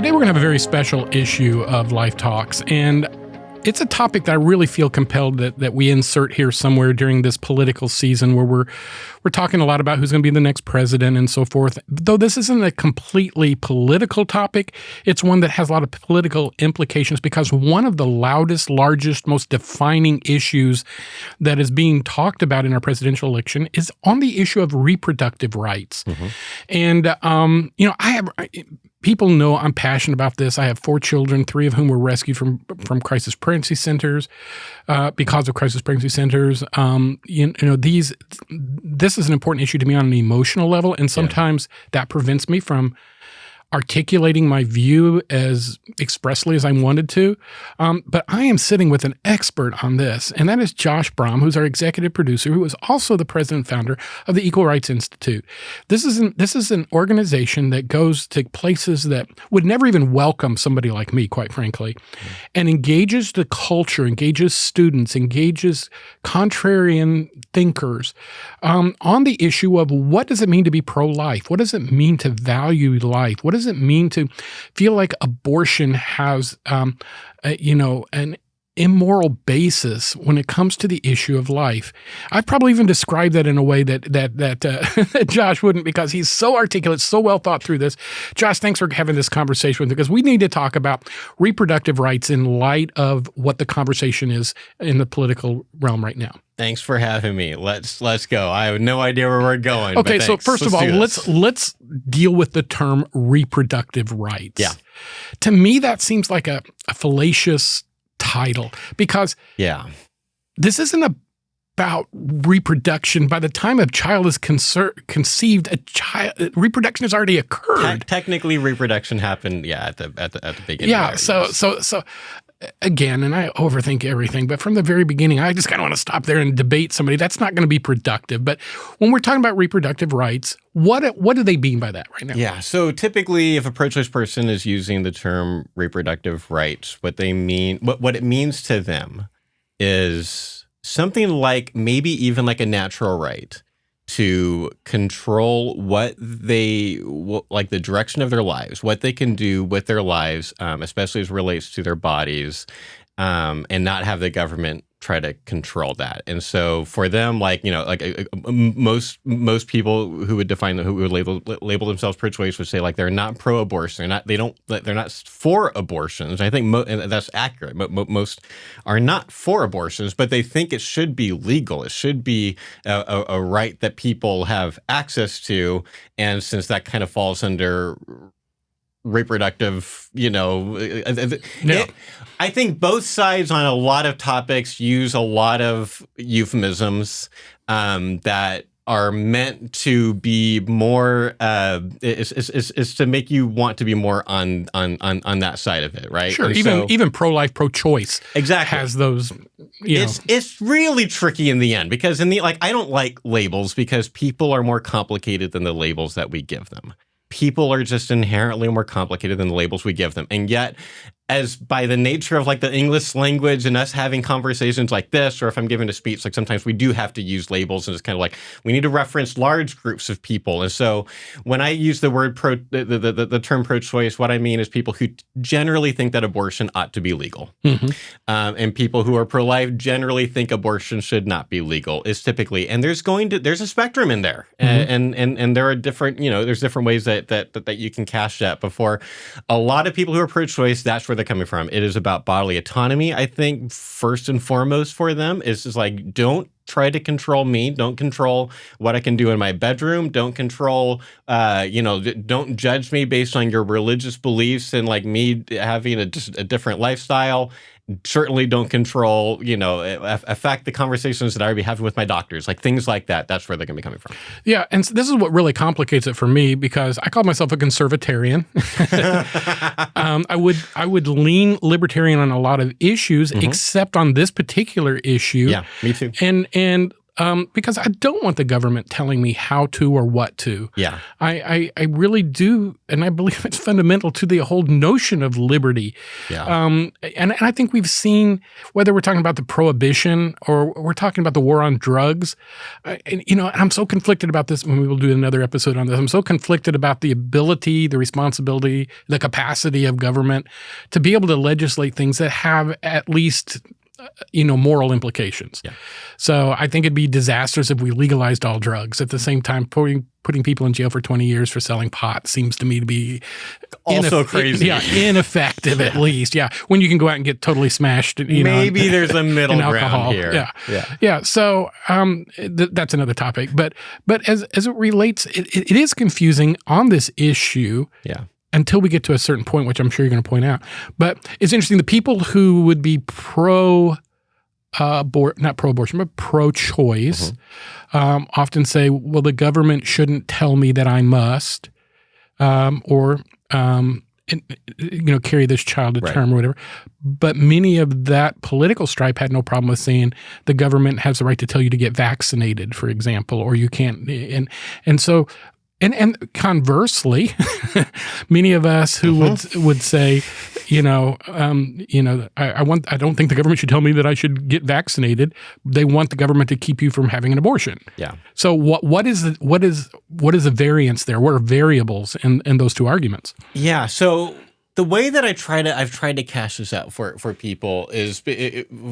Today we're going to have a very special issue of Life Talks, and it's a topic that I really feel compelled that we insert here somewhere during this political season where we're talking a lot about who's going to be the next president and so forth. Though this isn't a completely political topic, it's one that has a lot of political implications because one of the loudest, largest, most defining issues that is being talked about in our presidential election is on the issue of reproductive rights. Mm-hmm. And, people know I'm passionate about this. I have 4 children, 3 of whom were rescued from crisis pregnancy centers because of crisis pregnancy centers. This is an important issue to me on an emotional level, and sometimes that prevents me from articulating my view as expressly as I wanted to. But I am sitting with an expert on this, and that is Josh Brahm, who's our executive producer, who is also the president and founder of the Equal Rights Institute. This is an organization that goes to places that would never even welcome somebody like me, quite frankly, and engages the culture, engages students, engages contrarian thinkers on the issue of what does it mean to be pro-life? What does it mean to value life? What does it mean to feel like abortion has, an immoral basis when it comes to the issue of life? I've probably even described that in a way that Josh wouldn't, because he's so articulate, so well thought through this. Josh, thanks for having this conversation with me, because we need to talk about reproductive rights in light of what the conversation is in the political realm right now. Thanks for having me. Let's go. I have no idea where we're going. Okay, so first of all, let's deal with the term reproductive rights. Yeah. To me, that seems like a fallacious title, because this isn't about reproduction. By the time a child is conceived, reproduction has already occurred. Technically, reproduction happened, at the beginning. Yeah. So again, and I overthink everything, but from the very beginning, I just kind of want to stop there and debate somebody. That's not going to be productive. But when we're talking about reproductive rights, what do they mean by that right now? Yeah. So typically, if a pro-choice person is using the term reproductive rights, what they mean, what it means to them is something like maybe even like a natural right to control what they like, the direction of their lives, what they can do with their lives, especially as it relates to their bodies, and not have the government try to control that. And so for them, most people who would label themselves pro-choice would say like they're not pro-abortion. They're not for abortions. I think and that's accurate. Most are not for abortions, but they think it should be legal. It should be a right that people have access to. And since that kind of falls under reproductive, I think both sides on a lot of topics use a lot of euphemisms that are meant to be more is to make you want to be more on that side of it, right? Sure. Even pro-life, pro-choice exactly has those. It's really tricky in the end, because I don't like labels, because people are more complicated than the labels that we give them. People are just inherently more complicated than the labels we give them. And yet, as by the nature of like the English language and us having conversations like this, or if I'm giving a speech, like sometimes we do have to use labels, and it's kind of like we need to reference large groups of people. And so when I use the word the term pro-choice, what I mean is people who generally think that abortion ought to be legal. Mm-hmm. And people who are pro-life generally think abortion should not be legal is typically, and there's a spectrum in there. Mm-hmm. And there are different, there's different ways that you can cash that. But for a lot of people who are pro-choice, that's where they're coming from. It is about bodily autonomy. I think first and foremost for them is just like, don't try to control me. Don't control what I can do in my bedroom. Don't control, don't judge me based on your religious beliefs and like me having a different lifestyle. Certainly don't control, affect the conversations that I would be having with my doctors, like things like that. That's where they're going to be coming from. Yeah, and so this is what really complicates it for me, because I call myself a conservatarian. I would lean libertarian on a lot of issues, mm-hmm. except on this particular issue. Yeah, me too. And because I don't want the government telling me how to or what to. Yeah. I really do, and I believe it's fundamental to the whole notion of liberty. Yeah. And I think we've seen, whether we're talking about the prohibition or we're talking about the war on drugs, and I'm so conflicted about this, when we will do another episode on this, I'm so conflicted about the ability, the responsibility, the capacity of government to be able to legislate things that have at least moral implications. Yeah. So I think it'd be disastrous if we legalized all drugs. At the same time, putting people in jail for 20 years for selling pot seems to me to be also crazy. Ineffective at least. Yeah, when you can go out and get totally smashed. Maybe there's a middle ground here. Yeah. So that's another topic. But as it relates, it is confusing on this issue. Yeah. Until we get to a certain point, which I'm sure you're going to point out. But it's interesting, the people who would be not pro-abortion, but pro-choice, often say, well, the government shouldn't tell me that I must, or carry this child to term or whatever. But many of that political stripe had no problem with saying the government has the right to tell you to get vaccinated, for example, or you can't. And so... And conversely, many of us who would say, I don't think the government should tell me that I should get vaccinated. They want the government to keep you from having an abortion. Yeah. So what is the variance there? What are variables in those two arguments? Yeah. So the way that I've tried to cash this out for people is,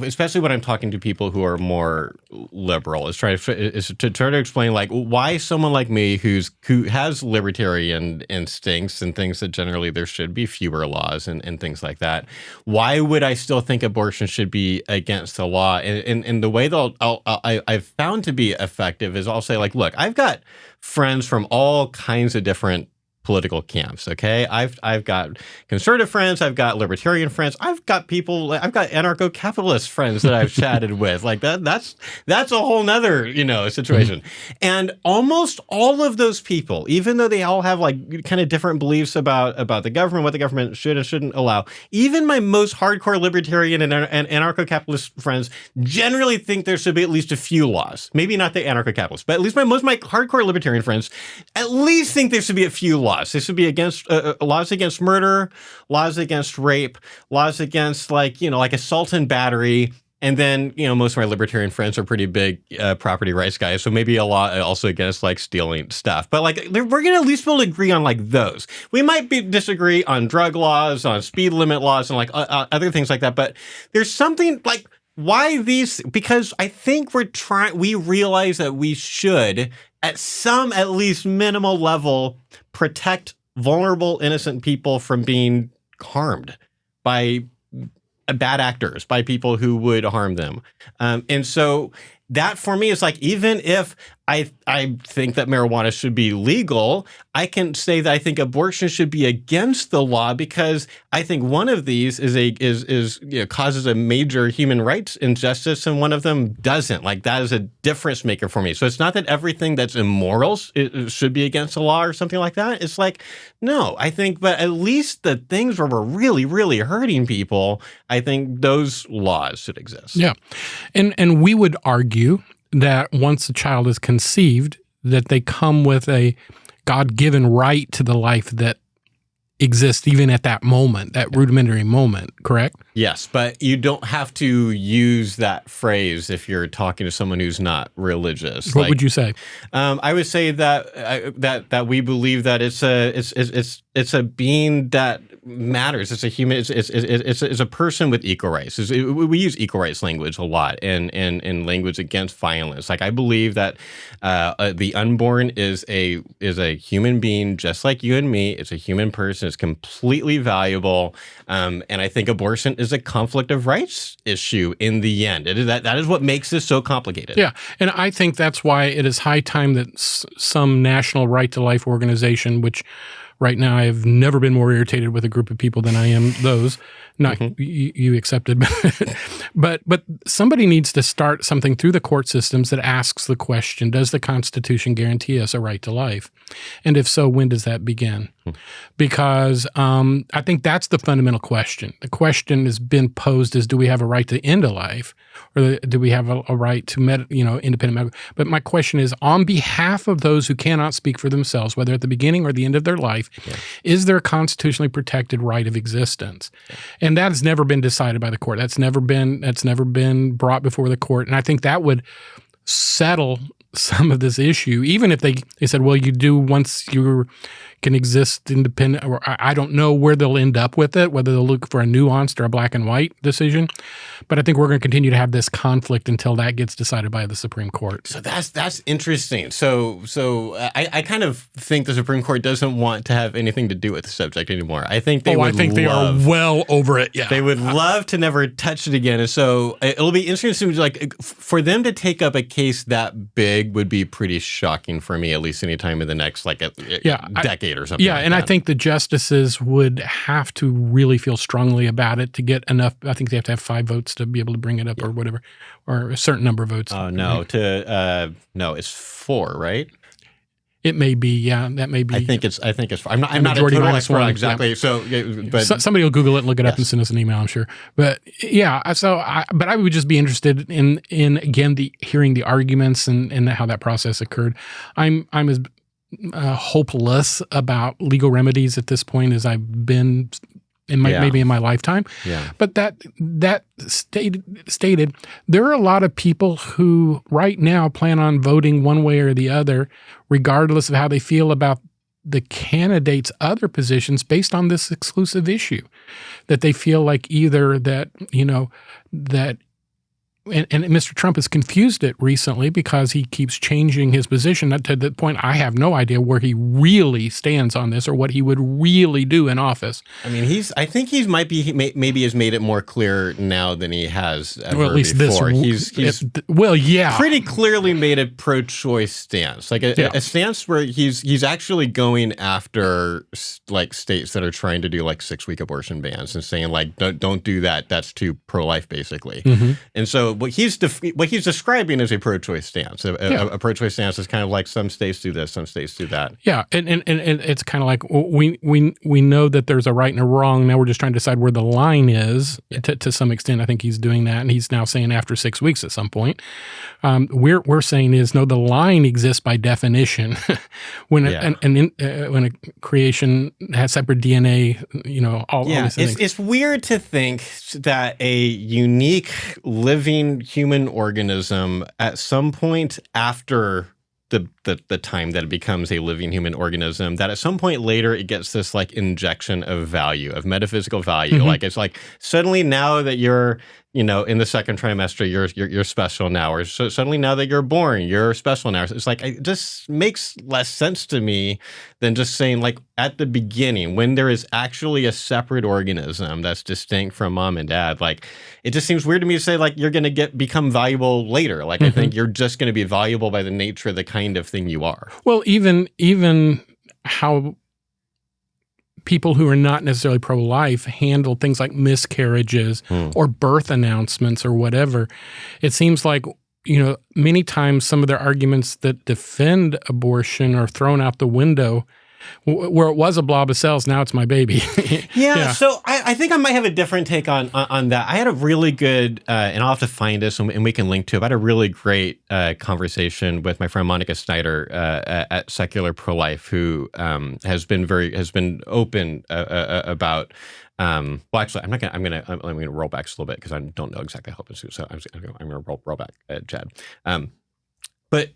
especially when I'm talking to people who are more liberal, is to try to explain like why someone like me who has libertarian instincts and thinks that generally there should be fewer laws and things like that. Why would I still think abortion should be against the law? And the way that I've found to be effective is I'll say like, look, I've got friends from all kinds of different political camps. Okay. I've got conservative friends. I've got libertarian friends. I've got anarcho-capitalist friends that I've chatted with. Like that's a whole nother, situation. And almost all of those people, even though they all have like kind of different beliefs about the government, what the government should and shouldn't allow, even my most hardcore libertarian and anarcho-capitalist friends generally think there should be at least a few laws. Maybe not the anarcho-capitalists, but at least my hardcore libertarian friends at least think there should be a few laws. This would be against laws against murder, laws against rape, laws against like assault and battery. And then, most of my libertarian friends are pretty big property rights guys. So maybe a law also against like stealing stuff. But like we're going to at least be able to agree on like those. We might disagree on drug laws, on speed limit laws and like other things like that. But there's something like, why these? Because I think we realize that we should, at least minimal level, protect vulnerable, innocent people from being harmed by bad actors, by people who would harm them. And so that for me is like, even if I think that marijuana should be legal, I can say that I think abortion should be against the law because I think one of these causes a major human rights injustice and one of them doesn't. Like that is a difference maker for me. So it's not that everything that's immoral it should be against the law or something like that. It's like, no, I think, but at least the things where we're really, really hurting people, I think those laws should exist. Yeah. And we would argue that once a child is conceived, that they come with a God-given right to the life that exists even at that moment, that rudimentary moment, correct? Yes, but you don't have to use that phrase if you're talking to someone who's not religious. What would you say? I would say that we believe that it's a being that matters. It's a human. It's a person with equal rights. We use equal rights language a lot in language against violence. Like I believe that the unborn is a human being just like you and me. It's a human person. It's completely valuable. And I think abortion is a conflict of rights issue in the end. That is what makes this so complicated. Yeah, and I think that's why it is high time that some national right to life organization, which right now I have never been more irritated with a group of people than I am those, not you accepted, but somebody needs to start something through the court systems that asks the question: does the Constitution guarantee us a right to life? And if so, when does that begin? Because I think that's the fundamental question. The question has been posed as: do we have a right to end a life, or do we have a right to independent medical? But my question is, on behalf of those who cannot speak for themselves, whether at the beginning or the end of their life, is there a constitutionally protected right of existence? And that has never been decided by the court. That's never been brought before the court. And I think that would settle some of this issue, even if they said, well, you do once you can exist independent, or I don't know where they'll end up with it, whether they'll look for a nuanced or a black and white decision. But I think we're going to continue to have this conflict until that gets decided by the Supreme Court. So that's interesting. So I kind of think the Supreme Court doesn't want to have anything to do with the subject anymore. I think they they are well over it. Yeah, they would love to never touch it again. And so it'll be interesting. Like for them to take up a case that big would be pretty shocking for me, at least anytime in the next decade or something. Yeah, like and that. I think the justices would have to really feel strongly about it to get enough. I think they have to have 5 votes to be able to bring it up, or whatever, or a certain number of votes. Oh no, it's 4, right? It may be, yeah. That may be. I think it's. I'm not a total expert on exactly. Yeah. So, but somebody will Google it and look it up and send us an email, I'm sure. But yeah, but I would just be interested in again hearing the arguments and how that process occurred. I'm as hopeless about legal remedies at this point as I've been maybe in my lifetime. Yeah. But that stated, there are a lot of people who right now plan on voting one way or the other, regardless of how they feel about the candidates' other positions based on this exclusive issue, that they feel like either that and Mr. Trump has confused it recently because he keeps changing his position to the point I have no idea where he really stands on this or what he would really do in office. I mean, I think he maybe has made it more clear now than he has ever at least before. He's pretty clearly made a pro-choice stance, like a stance where he's actually going after like states that are trying to do like 6-week abortion bans and saying like don't do that. That's too pro-life basically. Mm-hmm. And so what he's describing is a pro-choice stance. A pro-choice stance is kind of like some states do this, some states do that. Yeah, and it's kind of like we know that there's a right and a wrong. Now we're just trying to decide where the line is. To some extent, I think he's doing that, and he's now saying after 6 weeks at some point. We're saying is no, the line exists by definition. when when a creation has separate DNA, all these things. It's weird to think that a unique living human organism at some point after the time that it becomes a living human organism, that at some point later it gets this like injection of value, of metaphysical value. Mm-hmm. Like it's like suddenly now that you're in the second trimester you're special now, or so suddenly now that you're born you're special now. It's like it just makes less sense to me than just saying like at the beginning when there is actually a separate organism that's distinct from mom and dad. Like it just seems weird to me to say like you're going to become valuable later. Like I think you're just going to be valuable by the nature of the kind of thing you are. Well, even how people who are not necessarily pro-life handle things like miscarriages or birth announcements or whatever. It seems like, many times some of their arguments that defend abortion are thrown out the window. Where it was a blob of cells, now it's my baby. Yeah. So I think I might have a different take on that. I had a really good, and I'll have to find this and we can link to it. I had a really great conversation with my friend Monica Snyder at Secular Pro-Life, who has been open about. Well, actually, I'm gonna roll back just a little bit because I don't know exactly how to do. So I'm gonna roll back, Chad. But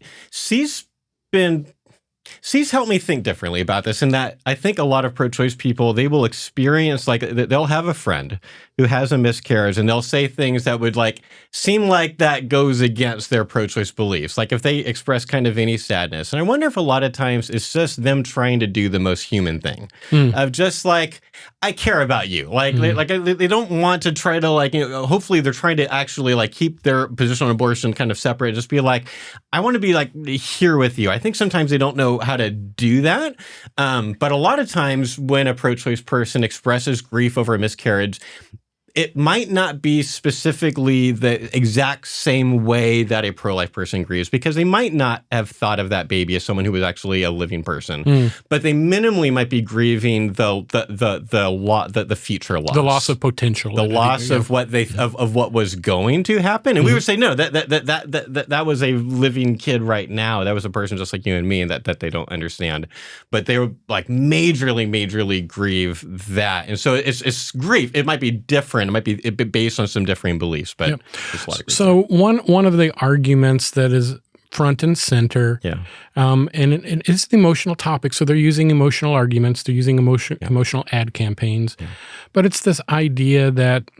She's helped me think differently about this, in that I think a lot of pro-choice people, they will experience, like, they'll have a friend who has a miscarriage and they'll say things that would like seem like that goes against their pro-choice beliefs. Like if they express kind of any sadness. And I wonder if a lot of times it's just them trying to do the most human thing of just like, I care about you. Like, they don't want to try to like, hopefully they're trying to actually like keep their position on abortion kind of separate. Just be like, I want to be like here with you. I think sometimes they don't know how to do that. But a lot of times when a pro-choice person expresses grief over a miscarriage, it might not be specifically the exact same way that a pro-life person grieves, because they might not have thought of that baby as someone who was actually a living person, but they minimally might be grieving the future loss, the loss of potential, the loss of what of what was going to happen. And we would say, no, that was a living kid right now. That was a person just like you and me, and that they don't understand. But they would like majorly grieve that, and so it's grief. It might be different. It might be based on some differing beliefs, but there's a lot of grief. So one of the arguments that is front and center, and it's the emotional topic. So they're using emotional arguments. They're using emotional ad campaigns, but it's this idea that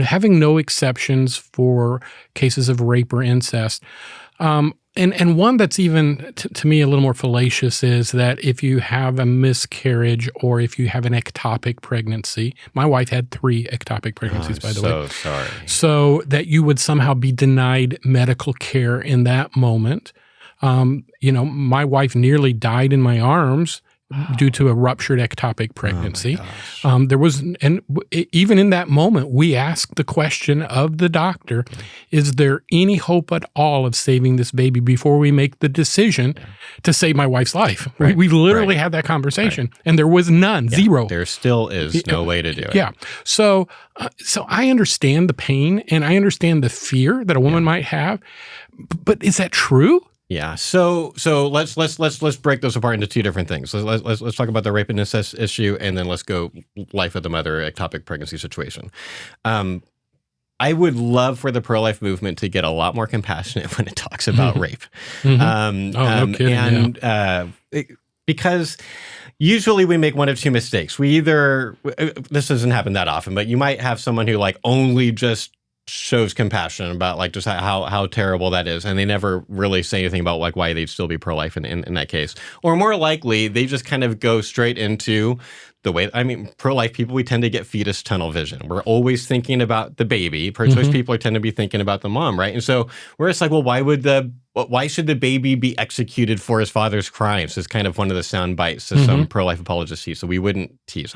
having no exceptions for cases of rape or incest. And one that's even, to me, a little more fallacious is that if you have a miscarriage or if you have an ectopic pregnancy, my wife had 3 ectopic pregnancies, by the way. So sorry. So that you would somehow be denied medical care in that moment. My wife nearly died in my arms due to a ruptured ectopic pregnancy. Even in that moment, we asked the question of the doctor, is there any hope at all of saving this baby before we make the decision to save my wife's life? Right. We literally had that conversation, and there was none, zero. There still is no way to do it. Yeah. So I understand the pain, and I understand the fear that a woman might have, but is that true? Yeah. So let's break those apart into 2 different things. Let's talk about the rape and incest issue, and then let's go life of the mother ectopic pregnancy situation. I would love for the pro-life movement to get a lot more compassionate when it talks about rape. No kidding. Because usually we make one of 2 mistakes. We either, this doesn't happen that often, but you might have someone who like only just shows compassion about like just how terrible that is, and they never really say anything about like why they'd still be pro-life in that case. Or more likely, they just kind of go straight into the way, pro-life people, we tend to get fetus tunnel vision. We're always thinking about the baby. Pro-choice people tend to be thinking about the mom, right? And so where it's like, well, why should the baby be executed for his father's crimes? Is kind of one of the sound bites that some pro-life apologists tease. So we wouldn't tease.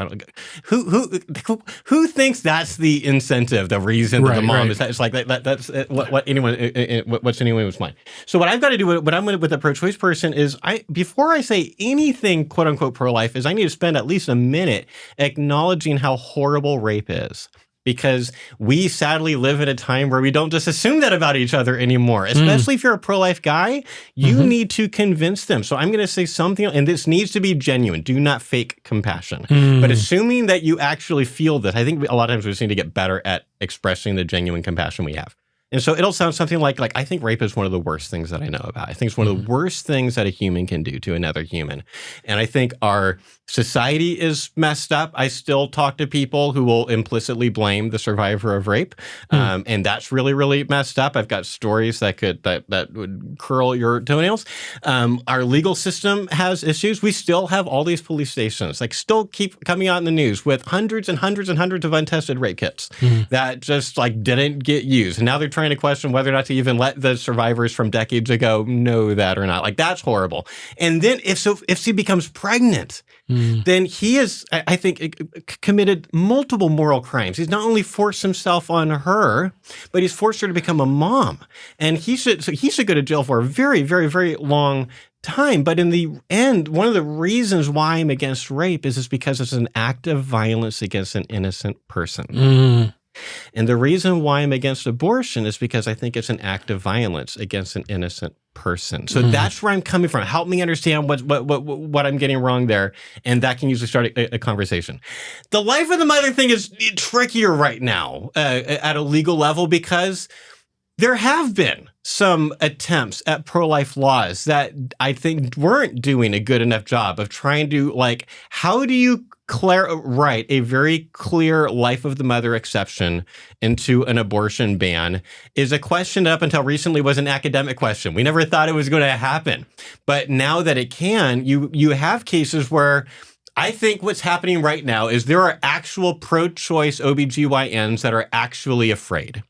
Who thinks that's the incentive, the reason that the mom is? It's like that's what's anyone's mind. So what I've got to do, what I'm going to with a pro-choice person is, before I say anything quote unquote pro-life, is I need to spend at least a minute acknowledging how horrible rape is. Because we sadly live in a time where we don't just assume that about each other anymore. Especially if you're a pro-life guy, you need to convince them. So I'm going to say something, and this needs to be genuine. Do not fake compassion. But assuming that you actually feel this, I think a lot of times we just need to get better at expressing the genuine compassion we have. And so it'll sound something like I think rape is one of the worst things that I know about. I think it's one of the worst things that a human can do to another human. And I think our society is messed up. I still talk to people who will implicitly blame the survivor of rape. And that's really, really messed up. I've got stories that would curl your toenails. Our legal system has issues. We still have all these police stations, still keep coming out in the news with hundreds and hundreds and hundreds of untested rape kits that just didn't get used. And now they're trying to question whether or not to even let the survivors from decades ago know that or not. That's horrible. And then if she becomes pregnant, then he is, I think, committed multiple moral crimes. He's not only forced himself on her, but he's forced her to become a mom. And he should go to jail for a very, very, very long time. But in the end, one of the reasons why I'm against rape is because it's an act of violence against an innocent person. And the reason why I'm against abortion is because I think it's an act of violence against an innocent person. So that's where I'm coming from. Help me understand what I'm getting wrong there, and that can usually start a conversation. The life of the mother thing is trickier right now at a legal level, because there have been some attempts at pro-life laws that I think weren't doing a good enough job of trying to, how do you write a very clear life of the mother exception into an abortion ban is a question that up until recently was an academic question. We never thought it was going to happen. But now that it can, you have cases where I think what's happening right now is there are actual pro-choice OBGYNs that are actually afraid.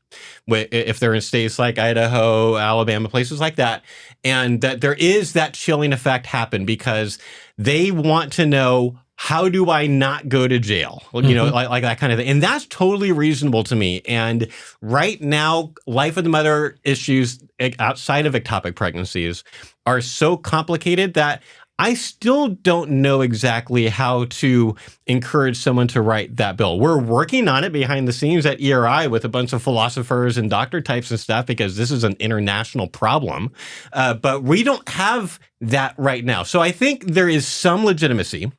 If they're in states like Idaho, Alabama, places like that, and that there is that chilling effect happen because they want to know how do I not go to jail? You know, like that kind of thing. And that's totally reasonable to me. And right now, life of the mother issues outside of ectopic pregnancies are so complicated that I still don't know exactly how to encourage someone to write that bill. We're working on it behind the scenes at ERI with a bunch of philosophers and doctor types and stuff because this is an international problem. But we don't have that right now. So I think there is some legitimacy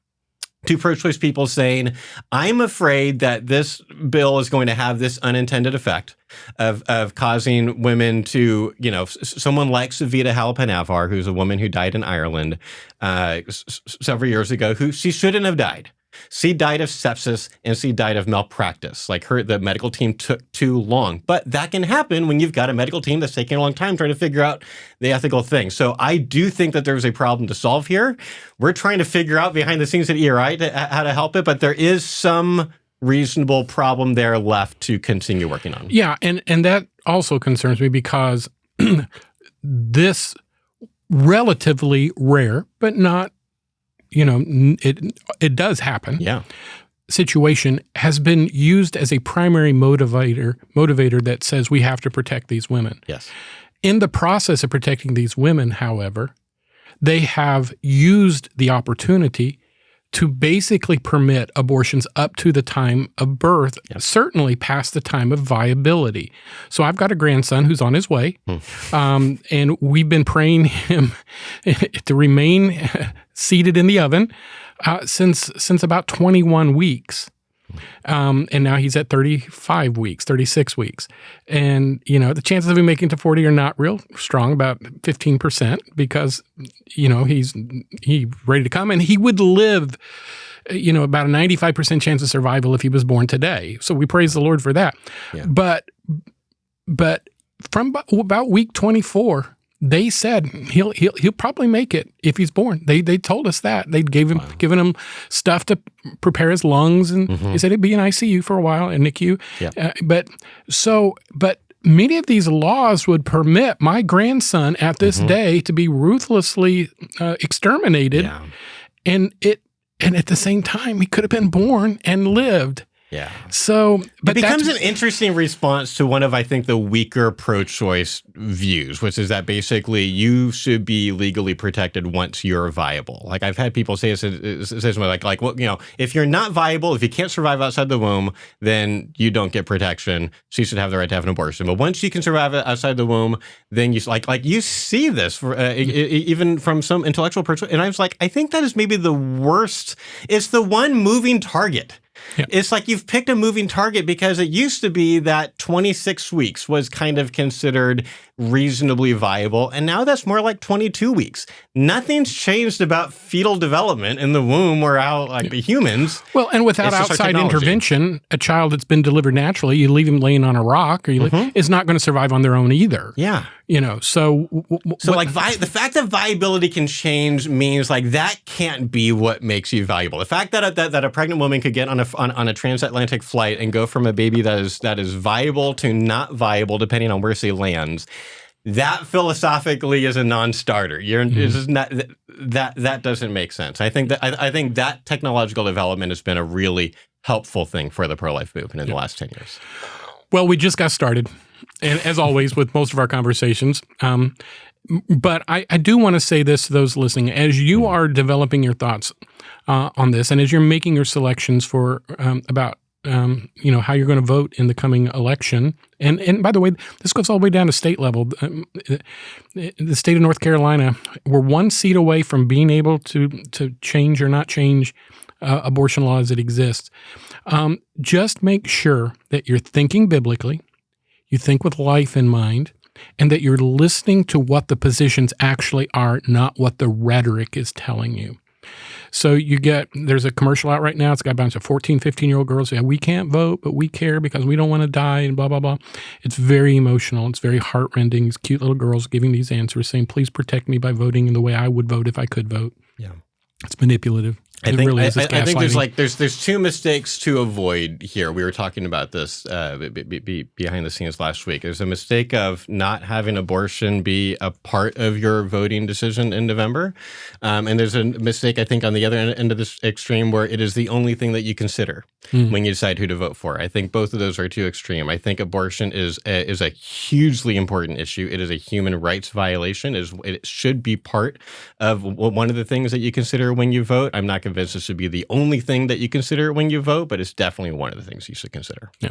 to pro-choice people saying, I'm afraid that this bill is going to have this unintended effect of causing women to, you know, someone like Savita Halappanavar, who's a woman who died in Ireland several years ago, who she shouldn't have died. She died of sepsis and she died of malpractice. Like the medical team took too long. But that can happen when you've got a medical team that's taking a long time trying to figure out the ethical thing. So I do think that there's a problem to solve here. We're trying to figure out behind the scenes at ERI how to help it, but there is some reasonable problem there left to continue working on. Yeah, and that also concerns me because this relatively rare, but not, you know, it does happen. Yeah. Situation has been used as a primary motivator that says we have to protect these women. Yes. In the process of protecting these women, however, they have used the opportunity to basically permit abortions up to the time of birth, certainly past the time of viability. So I've got a grandson who's on his way, and we've been praying him to remain seated in the oven since about 21 weeks. And now he's at 35 weeks, 36 weeks. And, you know, the chances of him making to 40 are not real strong, about 15%, because, you know, he's ready to come. And he would live, you know, about a 95% chance of survival if he was born today. So we praise the Lord for that. Yeah. But from about week 24, they said he'll probably make it if he's born. They told us that. They'd given him stuff to prepare his lungs, and they said he'd be in ICU for a while and NICU. Yeah. But many of these laws would permit my grandson at this day to be ruthlessly exterminated, and at the same time he could have been born and lived. Yeah. So, but it becomes an interesting response to one of, I think, the weaker pro-choice views, which is that basically you should be legally protected once you're viable. Like I've had people say something like, well, you know, if you're not viable, if you can't survive outside the womb, then you don't get protection. So you should have the right to have an abortion. But once you can survive outside the womb, then you like you see this even from some intellectual pro-choice. And I was like, I think that is maybe the worst. It's the one moving target. Yeah. It's like you've picked a moving target because it used to be that 26 weeks was kind of considered reasonably viable, and now that's more like 22 weeks. Nothing's changed about fetal development in the womb or how the humans. Well, and without outside intervention, a child that's been delivered naturally, you leave him laying on a rock, or is not going to survive on their own either. Yeah. You know, so the fact that viability can change means like that can't be what makes you valuable. The fact that a pregnant woman could get on a transatlantic flight and go from a baby that is viable to not viable depending on where she lands, that philosophically is a non-starter. It's just not, that doesn't make sense. I think that technological development has been a really helpful thing for the pro-life movement in the last 10 years. Well, we just got started. And as always, with most of our conversations, but I do want to say this to those listening. As you are developing your thoughts on this, and as you're making your selections for about how you're going to vote in the coming election, and by the way, this goes all the way down to state level. The state of North Carolina, we're one seat away from being able to change or not change abortion laws that exist. Just make sure that you're thinking biblically. You think with life in mind, and that you're listening to what the positions actually are, not what the rhetoric is telling you. So there's a commercial out right now. It's got a bunch of 14, 15-year-old girls saying, we can't vote, but we care because we don't want to die and blah, blah, blah. It's very emotional. It's very heart-rending. These cute little girls giving these answers saying, please protect me by voting in the way I would vote if I could vote. Yeah. It's manipulative. I It think really is. It's I think gaslighting. there's two mistakes to avoid here. We were talking about this behind the scenes last week. There's a mistake of not having abortion be a part of your voting decision in November, and there's a mistake I think on the other end of this extreme where it is the only thing that you consider when you decide who to vote for. I think both of those are too extreme. I think abortion is a hugely important issue. It is a human rights violation. It should be part of one of the things that you consider when you vote. I'm not convinced this should be the only thing that you consider when you vote, but it's definitely one of the things you should consider. Yeah.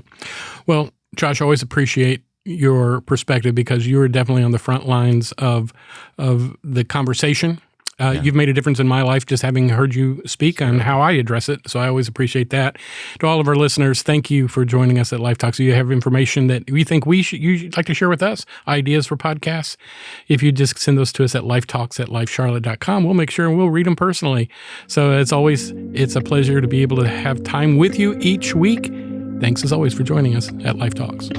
Well, Josh, I always appreciate your perspective because you are definitely on the front lines of the conversation. You've made a difference in my life just having heard you speak on how I address it. So I always appreciate that. To all of our listeners, thank you for joining us at Life Talks. If you have information that we think you'd like to share with us, ideas for podcasts, if you just send those to us at lifetalks@lifecharlotte.com, we'll make sure and we'll read them personally. So as always, it's a pleasure to be able to have time with you each week. Thanks as always for joining us at Life Talks.